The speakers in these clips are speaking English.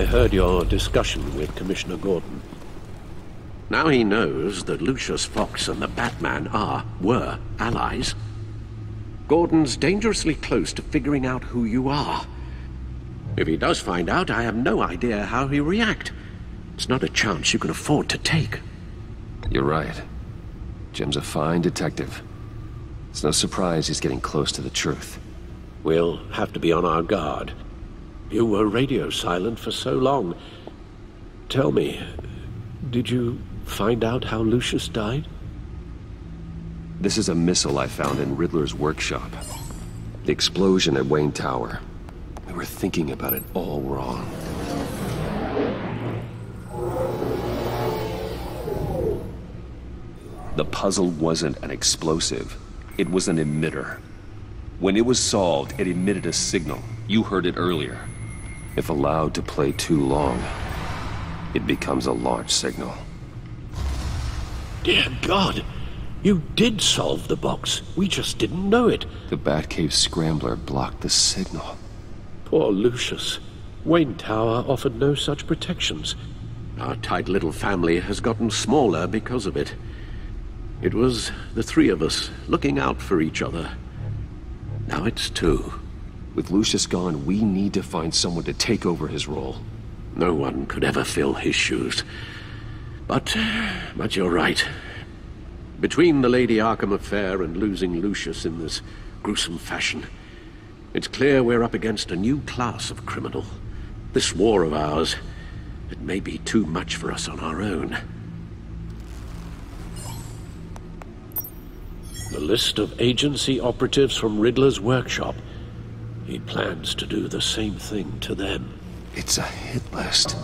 I heard your discussion with Commissioner Gordon. Now he knows that Lucius Fox and the BatMan were allies. Gordon's dangerously close to figuring out who you are. If he does find out, I have no idea how he'll react. It's not a chance you can afford to take. You're right. Jim's a fine detective. It's no surprise he's getting close to the truth. We'll have to be on our guard. You were radio silent for so long. Tell me, did you find out how Lucius died? This is a missile I found in Riddler's workshop. The explosion at Wayne Tower. We were thinking about it all wrong. The puzzle wasn't an explosive. It was an emitter. When it was solved, it emitted a signal. You heard it earlier. If allowed to play too long, it becomes a launch signal. Dear God! You did solve the box. We just didn't know it. The Batcave scrambler blocked the signal. Poor Lucius. Wayne Tower offered no such protections. Our tight little family has gotten smaller because of it. It was the three of us looking out for each other. Now it's two. With Lucius gone, we need to find someone to take over his role. No one could ever fill his shoes. But you're right. Between the Lady Arkham affair and losing Lucius in this gruesome fashion, it's clear we're up against a new class of criminal. This war of ours, it may be too much for us on our own. The list of agency operatives from Riddler's workshop. He plans to do the same thing to them. It's a hit list.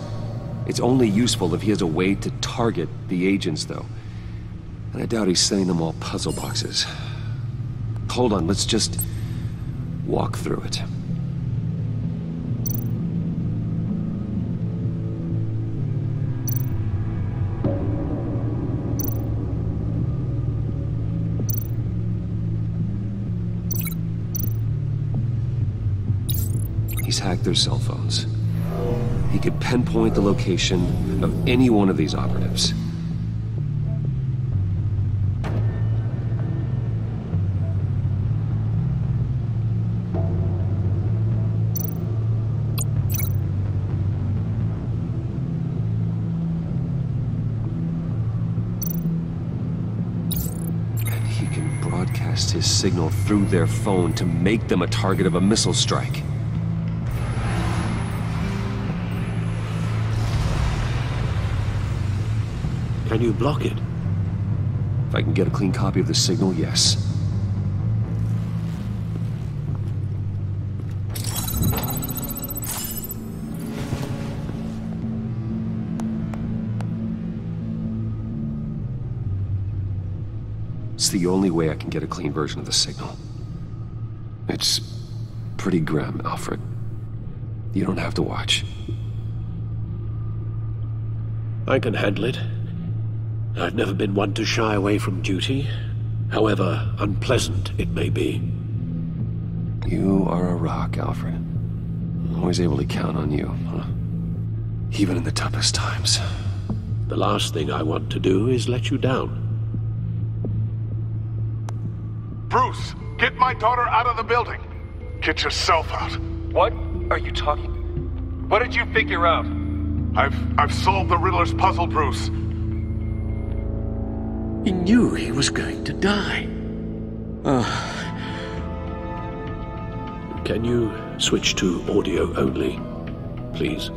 It's only useful if he has a way to target the agents, though. And I doubt he's sending them all puzzle boxes. Hold on, let's just walk through it. He's hacked their cell phones. He could pinpoint the location of any one of these operatives. And he can broadcast his signal through their phone to make them a target of a missile strike. Can you block it? If I can get a clean copy of the signal, yes. It's the only way I can get a clean version of the signal. It's pretty grim, Alfred. You don't have to watch. I can handle it. I've never been one to shy away from duty, however unpleasant it may be. You are a rock, Alfred. Always able to count on you, huh? Even in the toughest times. The last thing I want to do is let you down. Bruce, get my daughter out of the building. Get yourself out. What are you talking? What did you figure out? I've solved the Riddler's puzzle, Bruce. He knew he was going to die. Can you switch to audio only, please?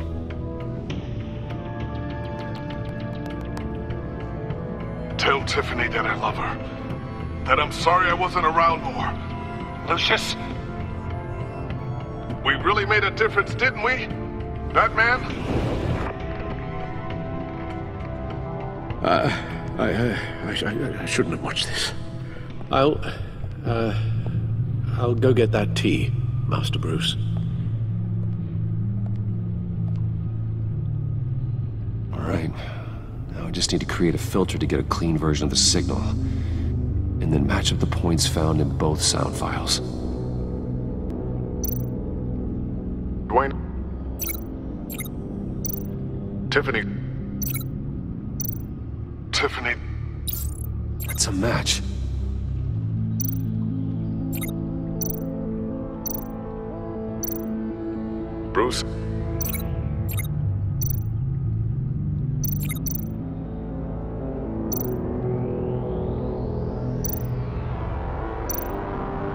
Tell Tiffany that I love her. That I'm sorry I wasn't around more. Lucius? We really made a difference, didn't we? BatMan? I shouldn't have watched this. I'll go get that tea, Master Bruce. All right. Now I just need to create a filter to get a clean version of the signal, and then match up the points found in both sound files. Dwayne? Tiffany. Tiffany. That's a match. Bruce.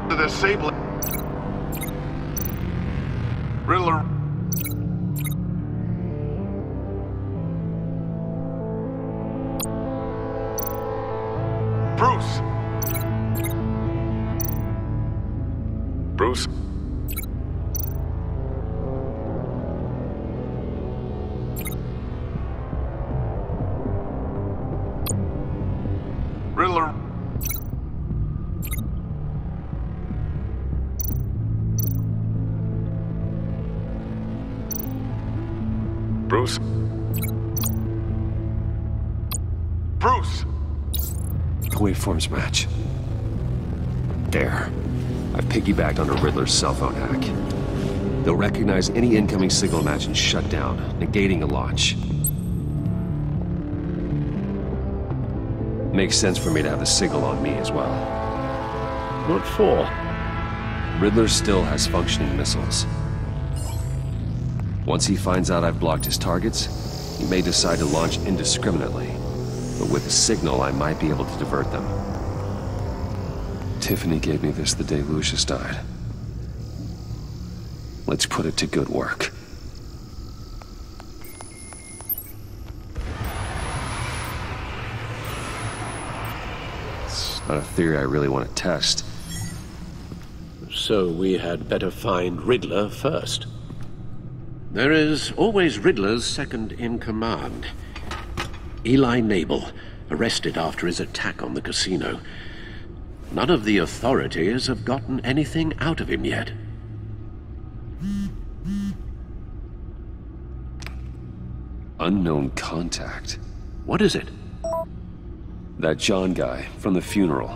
The disabling. Riddler. Bruce. Bruce. Riddler. Bruce. Bruce! The waveforms match. There. I've piggybacked on a Riddler's cell phone hack. They'll recognize any incoming signal match and shut down, negating a launch. Makes sense for me to have the signal on me as well. What for? Riddler still has functioning missiles. Once he finds out I've blocked his targets, he may decide to launch indiscriminately. But with a signal, I might be able to divert them. Tiffany gave me this the day Lucius died. Let's put it to good work. It's not a theory I really want to test. So we had better find Riddler first. There is always Riddler's second in command. Eli Nabel, arrested after his attack on the casino. None of the authorities have gotten anything out of him yet. Unknown contact. What is it? That John guy from the funeral,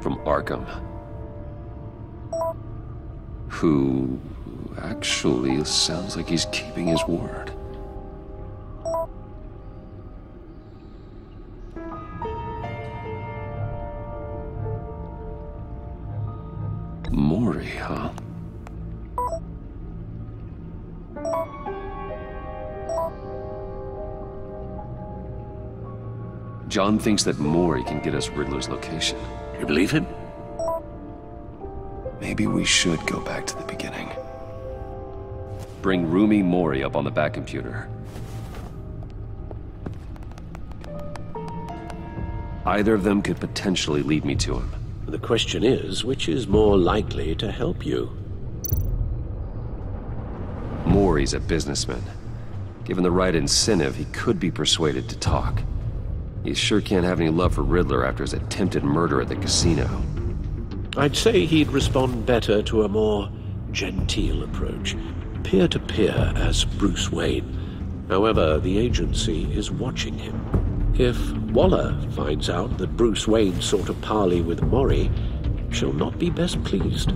from Arkham. Who actually sounds like he's keeping his word. Maury, huh? John thinks that Maury can get us Riddler's location. You believe him? Maybe we should go back to the beginning. Bring Rumi Maury up on the back computer. Either of them could potentially lead me to him. The question is, which is more likely to help you? Maury's a businessman. Given the right incentive, he could be persuaded to talk. He sure can't have any love for Riddler after his attempted murder at the casino. I'd say he'd respond better to a more genteel approach. Peer-to-peer as Bruce Wayne. However, the agency is watching him. If Waller finds out that Bruce Wayne sought a parley with Maury, she'll not be best pleased.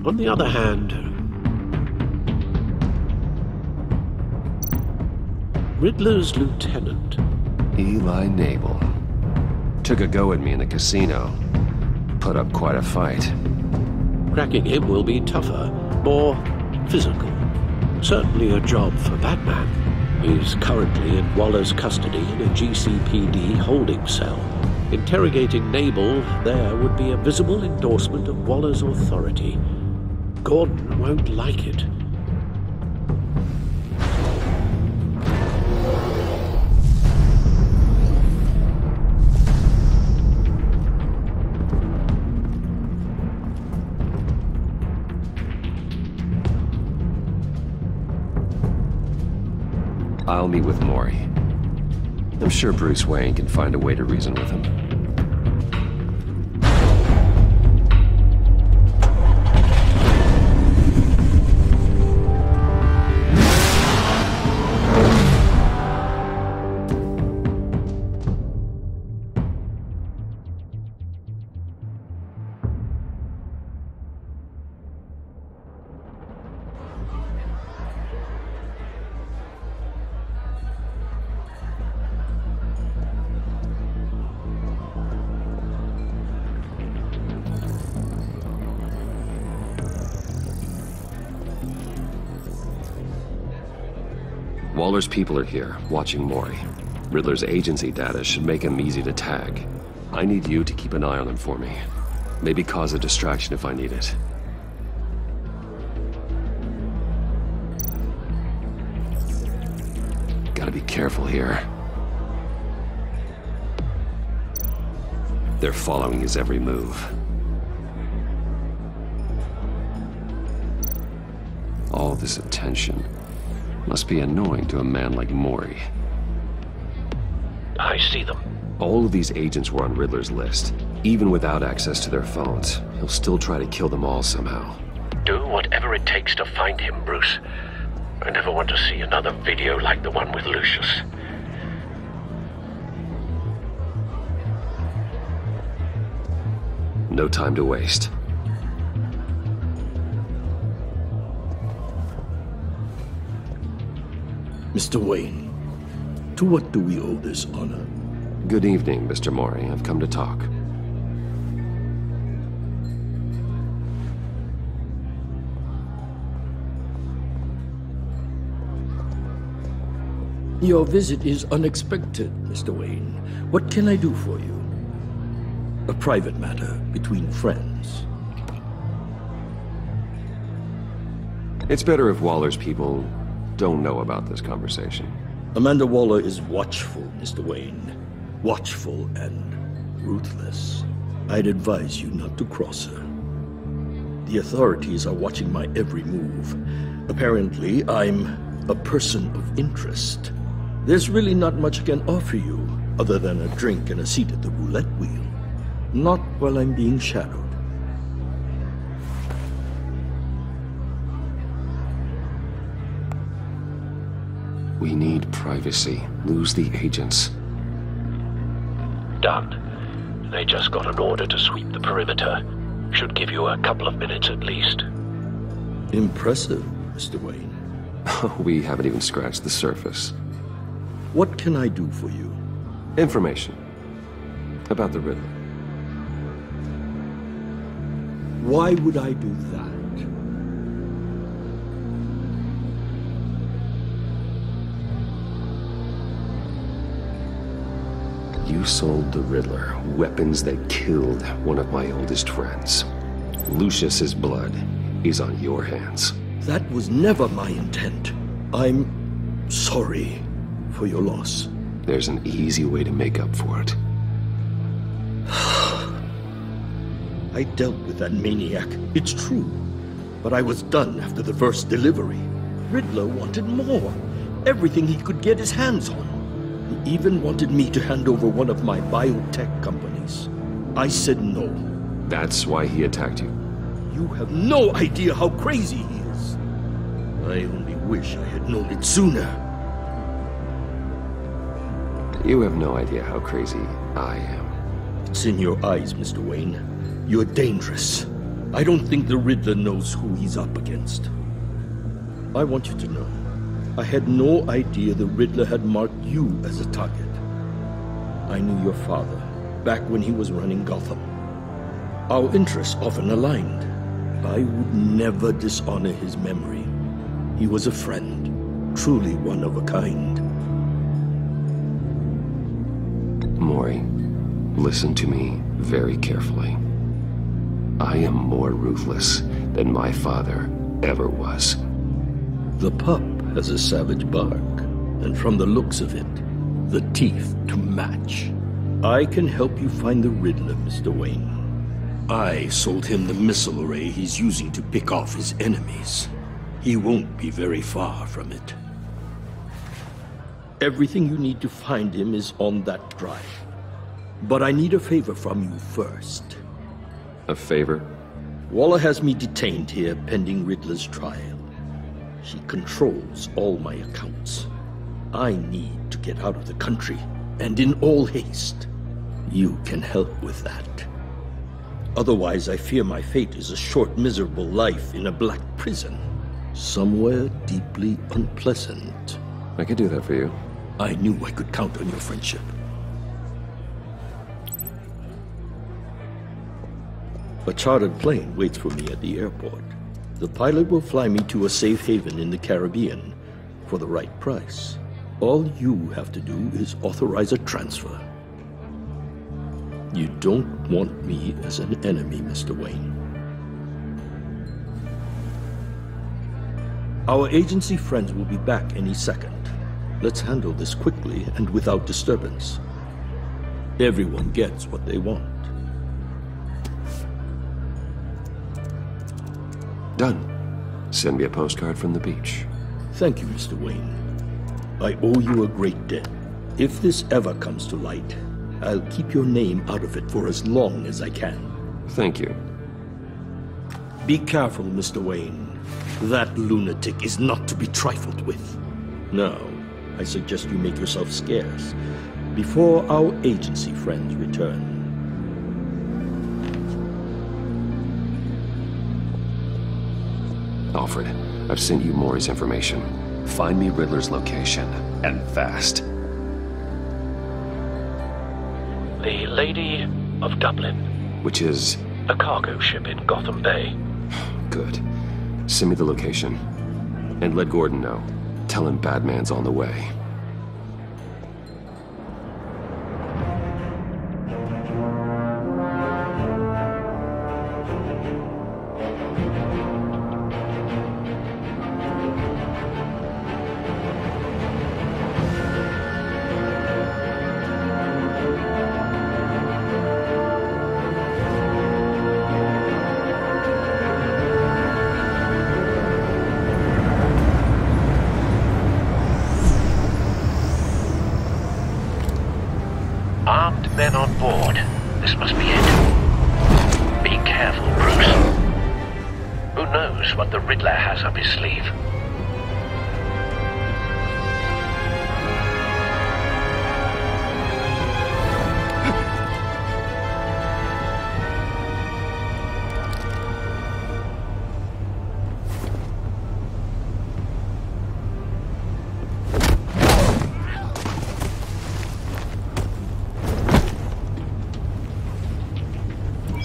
On the other hand, Riddler's lieutenant, Eli Nabel, took a go at me in the casino. Put up quite a fight. cracking him will be tougher, more physical. Certainly a job for BatMan. He's currently in Waller's custody in a GCPD holding cell. Interrogating Nabel there would be a visible endorsement of Waller's authority. Gordon won't like it. I'll meet with Maury. I'm sure Bruce Wayne can find a way to reason with him. Waller's people are here, watching Mori. Riddler's agency data should make him easy to tag. I need you to keep an eye on him for me. Maybe cause a distraction if I need it. Gotta be careful here. They're following his every move. All this attention must be annoying to a man like Mori. I see them. All of these agents were on Riddler's list. Even without access to their phones, he'll still try to kill them all somehow. Do whatever it takes to find him, Bruce. I never want to see another video like the one with Lucius. No time to waste. Mr. Wayne, to what do we owe this honor? Good evening, Mr. Mori. I've come to talk. Your visit is unexpected, Mr. Wayne. What can I do for you? A private matter between friends. It's better if Waller's people don't know about this conversation. Amanda Waller is watchful, Mr. Wayne. Watchful and ruthless. I'd advise you not to cross her. The authorities are watching my every move. Apparently, I'm a person of interest. There's really not much I can offer you, other than a drink and a seat at the roulette wheel. Not while I'm being shadowed. We need privacy. Lose the agents. Done. They just got an order to sweep the perimeter. Should give you a couple of minutes at least. Impressive, Mr. Wayne. We haven't even scratched the surface. What can I do for you? Information. About the Riddler. Why would I do that? You sold the Riddler weapons that killed one of my oldest friends. Lucius's blood is on your hands. That was never my intent. I'm sorry for your loss. There's an easy way to make up for it. I dealt with that maniac, it's true. But I was done after the first delivery. Riddler wanted more. Everything he could get his hands on. He even wanted me to hand over one of my biotech companies. I said no. That's why he attacked you. You have no idea how crazy he is. I only wish I had known it sooner. You have no idea how crazy I am. It's in your eyes, Mr. Wayne. You're dangerous. I don't think the Riddler knows who he's up against. I want you to know, I had no idea the Riddler had marked you as a target. I knew your father, back when he was running Gotham. Our interests often aligned. I would never dishonor his memory. He was a friend, truly one of a kind. Mori, listen to me very carefully. I am more ruthless than my father ever was. The pup has a savage bark, and from the looks of it, the teeth to match. I can help you find the Riddler, Mr. Wayne. I sold him the missile array he's using to pick off his enemies. He won't be very far from it. Everything you need to find him is on that drive. But I need a favor from you first. A favor? Waller has me detained here pending Riddler's trial. She controls all my accounts. I need to get out of the country, and in all haste. You can help with that. Otherwise, I fear my fate is a short, miserable life in a black prison. Somewhere deeply unpleasant. I could do that for you. I knew I could count on your friendship. A chartered plane waits for me at the airport. The pilot will fly me to a safe haven in the Caribbean. for the right price. All you have to do is authorize a transfer. You don't want me as an enemy, Mr. Wayne. Our agency friends will be back any second. Let's handle this quickly and without disturbance. Everyone gets what they want. Done. Send me a postcard from the beach. Thank you, Mr. Wayne. I owe you a great debt. If this ever comes to light, I'll keep your name out of it for as long as I can. Thank you. Be careful, Mr. Wayne. That lunatic is not to be trifled with. Now, I suggest you make yourself scarce before our agency friends return. Alfred, I've sent you Maury's information. Find me Riddler's location, and fast. The Lady of Dublin. Which is... A cargo ship in Gotham Bay. Good. Send me the location. And let Gordon know. Tell him BatMan's on the way. Armed men on board. This must be it. Be careful, Bruce. Who knows what the Riddler has up his sleeve?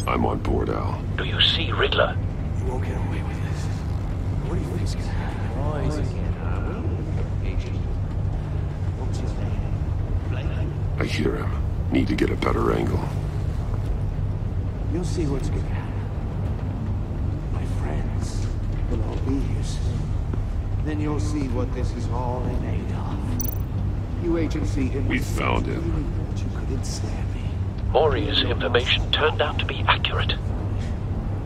I'm on board, Al. Do you see Riddler? You won't get away with this. What do you think's gonna happen? What's his name? I hear him. Need to get a better angle. You'll see what's gonna happen. My friends will all be here soon. Then you'll see what this is all made of. You agency... We found him. You thought you could ensnare me. Maury's information turned out to be accurate.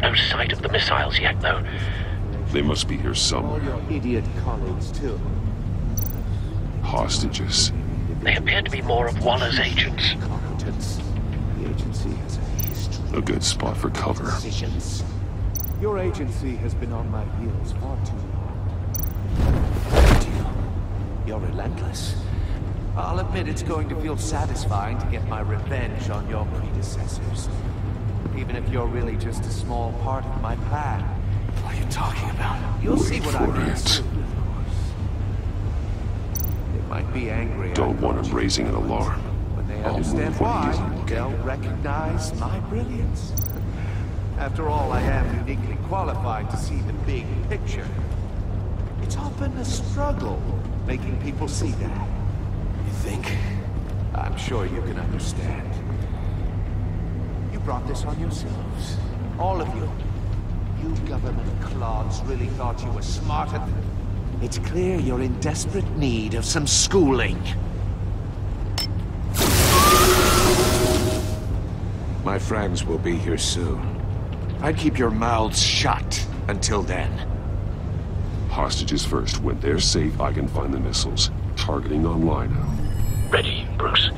No sight of the missiles yet, though. They must be here All somewhere. your idiot colleagues, too. Hostages. They appear to be more of Waller's agents. Competence. The agency has a history. A good spot for cover. Decisions. Your agency has been on my heels far too long. You're relentless. I'll admit it's going to feel satisfying to get my revenge on your predecessors. Even if you're really just a small part of my plan. What are you talking about? You'll see what I mean soon, of course. They might be angry. Don't want him raising an alarm. When they I'll understand move when he's why, they'll recognize my brilliance. After all, I am uniquely qualified to see the big picture. It's often a struggle making people see that. You think? I'm sure you can understand. You brought this on yourselves. All of you. You government clods really thought you were smarter than... It's clear you're in desperate need of some schooling. My friends will be here soon. I'd keep your mouths shut until then. Hostages first. When they're safe, I can find the missiles. Targeting on Lino. Ready, Bruce.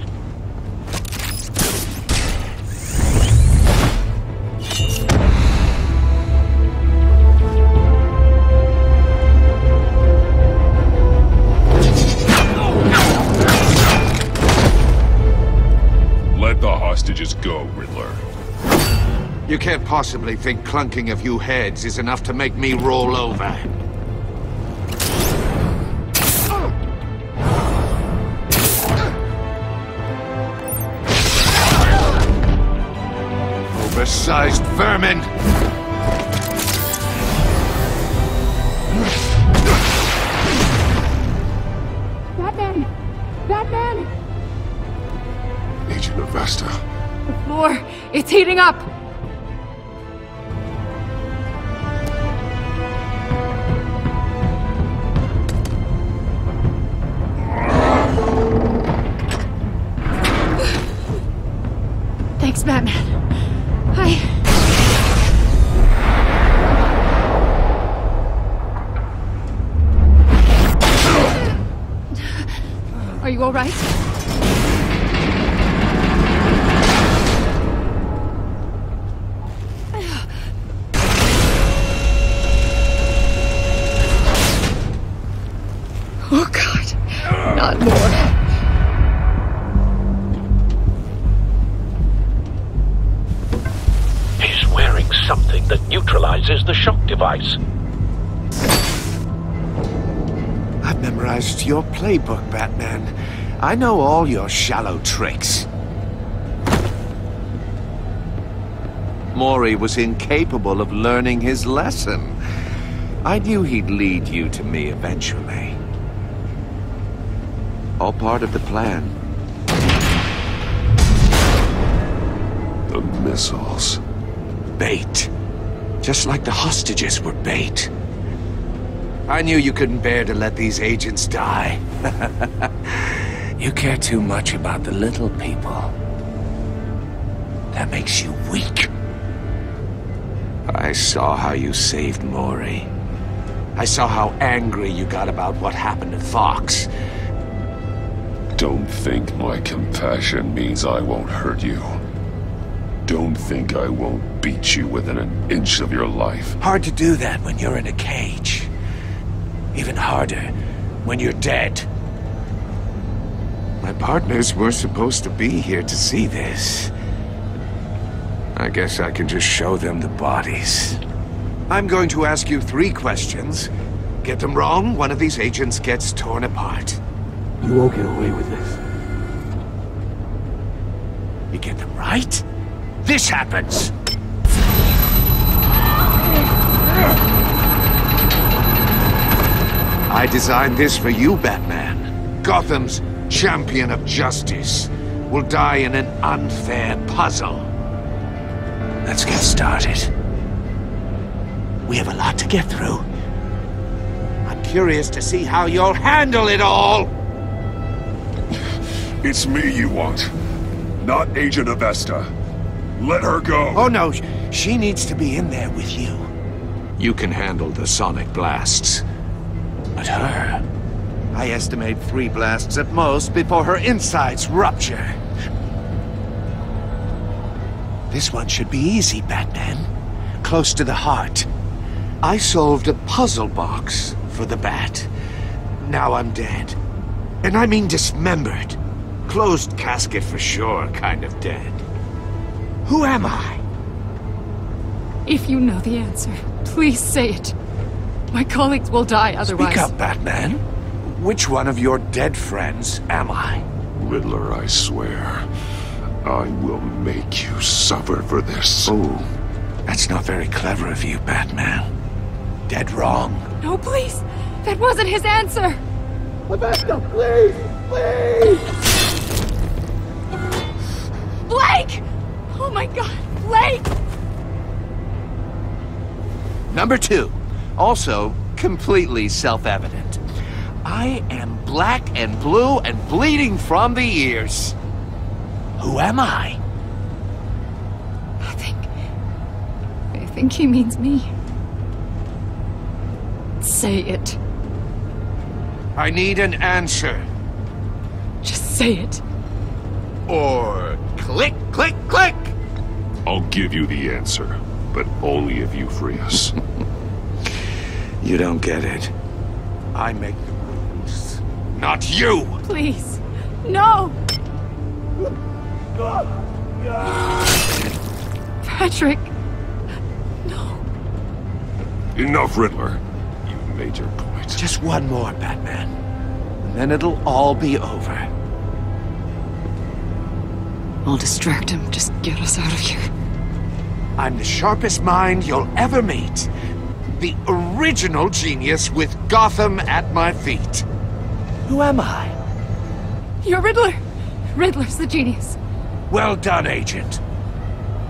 Let the hostages go, Riddler. You can't possibly think clunking a few heads is enough to make me roll over. Oversized vermin! It's heating up! Thanks, Batman. Are you all right? Oh, God. Not more. He's wearing something that neutralizes the shock device. I've memorized your playbook, Batman. I know all your shallow tricks. Mori was incapable of learning his lesson. I knew he'd lead you to me eventually. All part of the plan. The missiles. Bait. Just like the hostages were bait. I knew you couldn't bear to let these agents die. You care too much about the little people. That makes you weak. I saw how you saved Mori. I saw how angry you got about what happened to Fox. Don't think my compassion means I won't hurt you. Don't think I won't beat you within an inch of your life. Hard to do that when you're in a cage. Even harder when you're dead. My partners were supposed to be here to see this. I guess I can just show them the bodies. I'm going to ask you 3 questions. Get them wrong, one of these agents gets torn apart. You won't get away with this. You get them right, this happens! I designed this for you, Batman. Gotham's champion of justice will die in an unfair puzzle. Let's get started. We have a lot to get through. I'm curious to see how you'll handle it all! It's me you want, not Agent Avesta. Let her go! Oh no, she needs to be in there with you. You can handle the sonic blasts. But her... I estimate 3 blasts at most before her insides rupture. This one should be easy, Batman. Close to the heart. I solved a puzzle box for the Bat. Now I'm dead. And I mean dismembered. Closed casket for sure, kind of dead. Who am I? If you know the answer, please say it. My colleagues will die otherwise. Speak up, Batman. Which one of your dead friends am I? Riddler, I swear. I will make you suffer for this. Oh, that's not very clever of you, Batman. Dead wrong. No, please. That wasn't his answer. Avesta, please! Please! Blake! Oh my God, Blake! Number 2. Also, completely self-evident. I am black and blue and bleeding from the ears. Who am I? I think he means me. Say it. I need an answer. Just say it. Or click, click, click! I'll give you the answer, but only if you free us. You don't get it. I make the rules, not you! Please. No! Patrick. No. Enough, Riddler. You've made your point. Just one more, Batman. And then it'll all be over. I'll distract him. Just get us out of here. I'm the sharpest mind you'll ever meet. The original genius with Gotham at my feet. Who am I? You're Riddler. Riddler's the genius. Well done, Agent.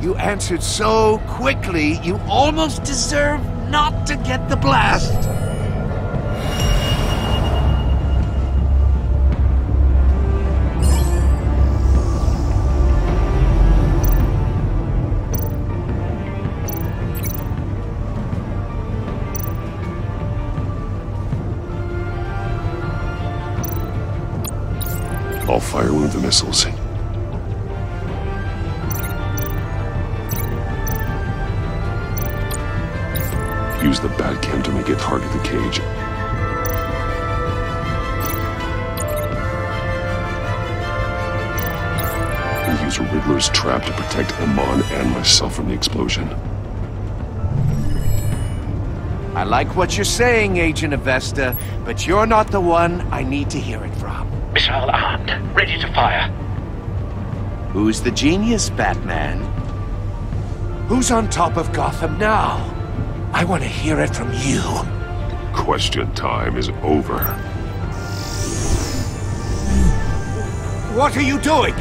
You answered so quickly, you almost deserve not to get the blast. I'll fire one of the missiles. Use the Batcam to make it target the cage. And use a Riddler's trap to protect Amon and myself from the explosion. I like what you're saying, Agent Avesta, but you're not the one I need to hear it from. Missile armed, ready to fire. Who's the genius, Batman? Who's on top of Gotham now? I want to hear it from you. Question time is over. What are you doing?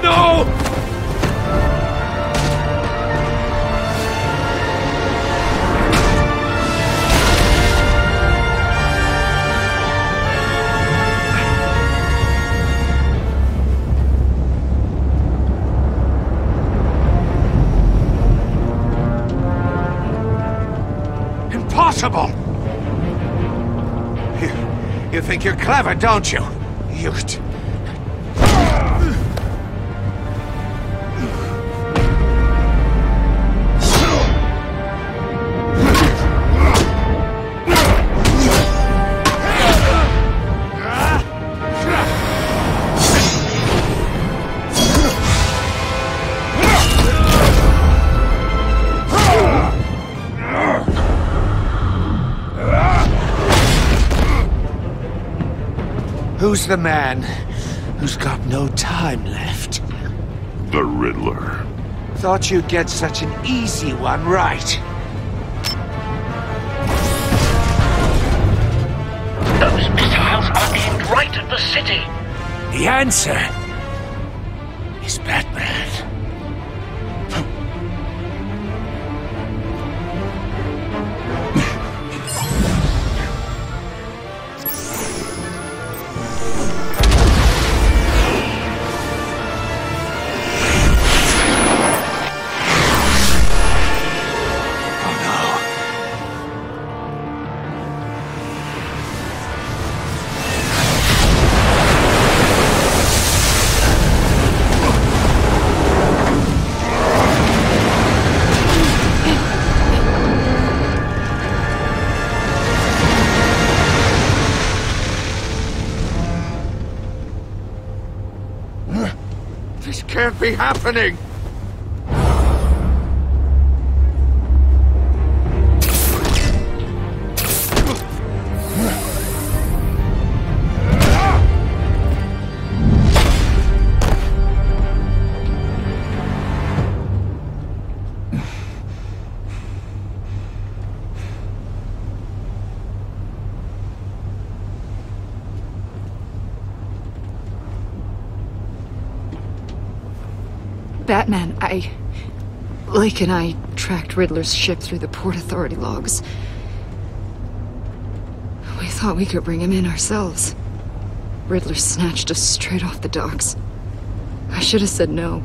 No! Impossible! You think you're clever, don't you? Who's the man who's got no time left? The Riddler. Thought you'd get such an easy one right. Those missiles are aimed right at the city. The answer is Batman. This can't be happening! Batman, Lake and I tracked Riddler's ship through the Port Authority logs. We thought we could bring him in ourselves. Riddler snatched us straight off the docks. I should have said no.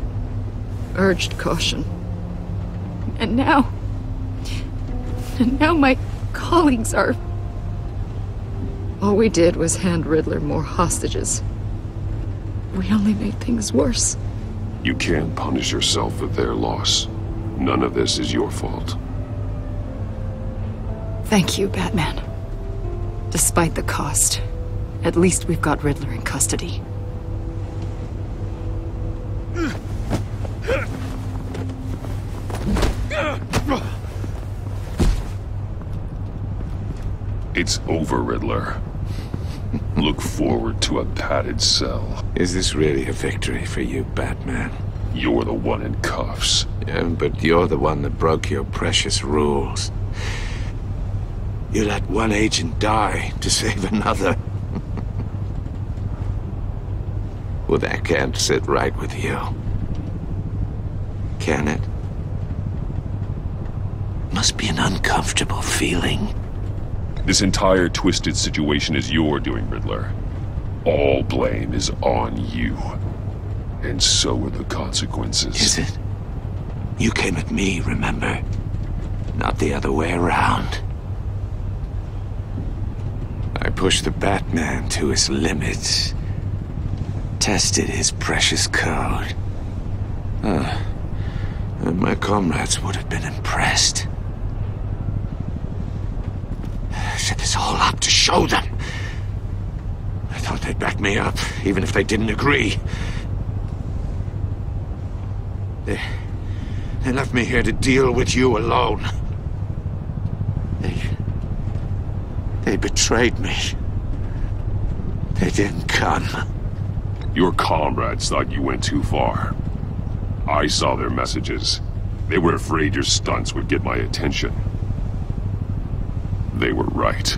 Urged caution. And now my colleagues are... All we did was hand Riddler more hostages. We only made things worse. You can't punish yourself for their loss. None of this is your fault. Thank you, Batman. Despite the cost, at least we've got Riddler in custody. It's over, Riddler. Look forward to a padded cell. Is this really a victory for you, Batman? You're the one in cuffs. Yeah, but you're the one that broke your precious rules. You let one agent die to save another. Well, that can't sit right with you. Can it? Must be an uncomfortable feeling. This entire twisted situation is your doing, Riddler. All blame is on you. And so are the consequences. Is it? You came at me, remember? Not the other way around. I pushed the Batman to his limits. Tested his precious code. And my comrades would have been impressed. I set this all up to show them. I thought they'd back me up, even if they didn't agree. They left me here to deal with you alone. They betrayed me. They didn't come. Your comrades thought you went too far. I saw their messages. They were afraid your stunts would get my attention. They were right.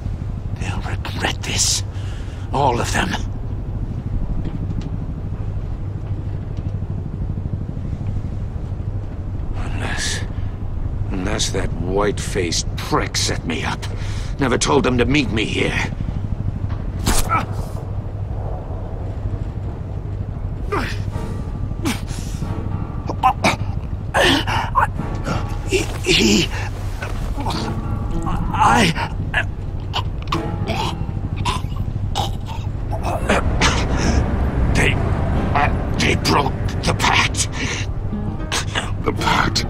They'll regret this. All of them. Unless that white-faced prick set me up. Never told them to meet me here. They broke the pact. The pact?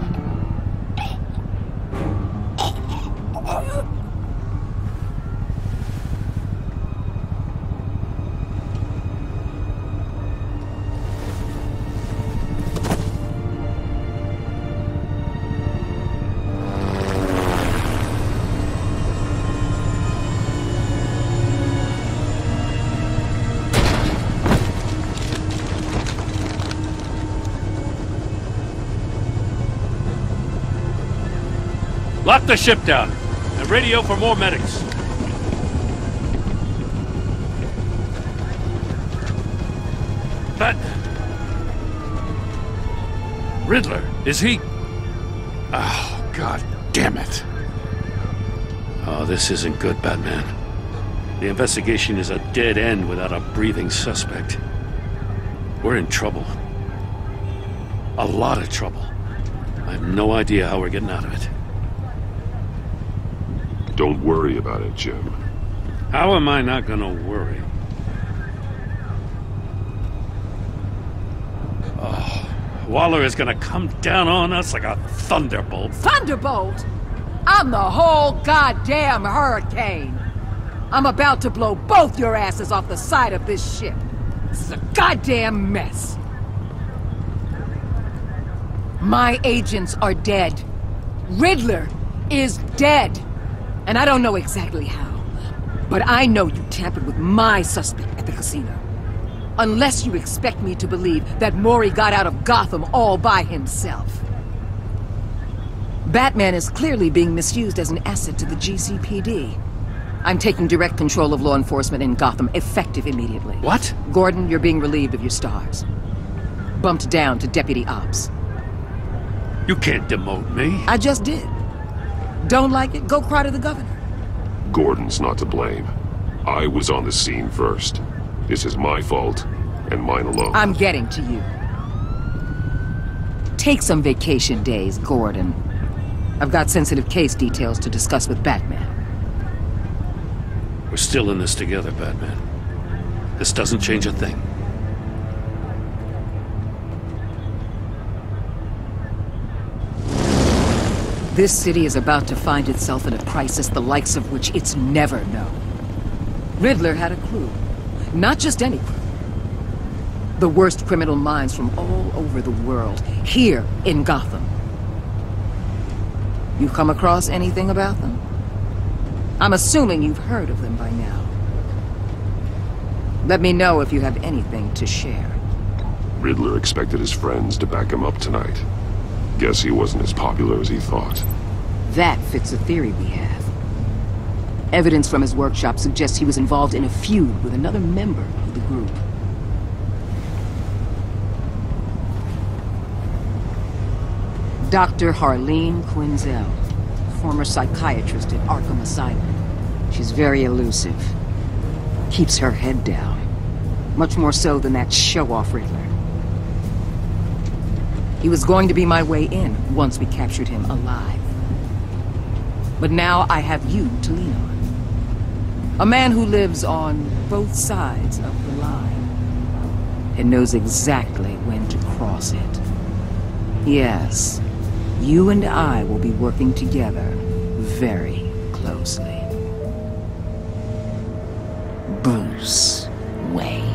Lock the ship down, and radio for more medics. But... Riddler, is he... Oh, God damn it. Oh, this isn't good, Batman. The investigation is a dead end without a breathing suspect. We're in trouble. A lot of trouble. I have no idea how we're getting out of it. Don't worry about it, Jim. How am I not gonna worry? Oh, Waller is gonna come down on us like a thunderbolt. Thunderbolt? I'm the whole goddamn hurricane. I'm about to blow both your asses off the side of this ship. This is a goddamn mess. My agents are dead. Riddler is dead. And I don't know exactly how, but I know you tampered with my suspect at the casino. Unless you expect me to believe that Mori got out of Gotham all by himself. Batman is clearly being misused as an asset to the GCPD. I'm taking direct control of law enforcement in Gotham, effective immediately. What? Gordon, you're being relieved of your stars. Bumped down to Deputy Ops. You can't demote me. I just did. Don't like it? Go cry to the governor. Gordon's not to blame. I was on the scene first. This is my fault, and mine alone. I'm getting to you. Take some vacation days, Gordon. I've got sensitive case details to discuss with Batman. We're still in this together, Batman. This doesn't change a thing. This city is about to find itself in a crisis the likes of which it's never known. Riddler had a crew. Not just any crew. The worst criminal minds from all over the world, here in Gotham. You come across anything about them? I'm assuming you've heard of them by now. Let me know if you have anything to share. Riddler expected his friends to back him up tonight. Guess he wasn't as popular as he thought. That fits a theory we have. Evidence from his workshop suggests he was involved in a feud with another member of the group. Dr. Harleen Quinzel, former psychiatrist at Arkham Asylum. She's very elusive. Keeps her head down. Much more so than that show-off Riddler. He was going to be my way in once we captured him alive. But now I have you to lean on. A man who lives on both sides of the line and knows exactly when to cross it. Yes, you and I will be working together very closely. Bruce Wayne.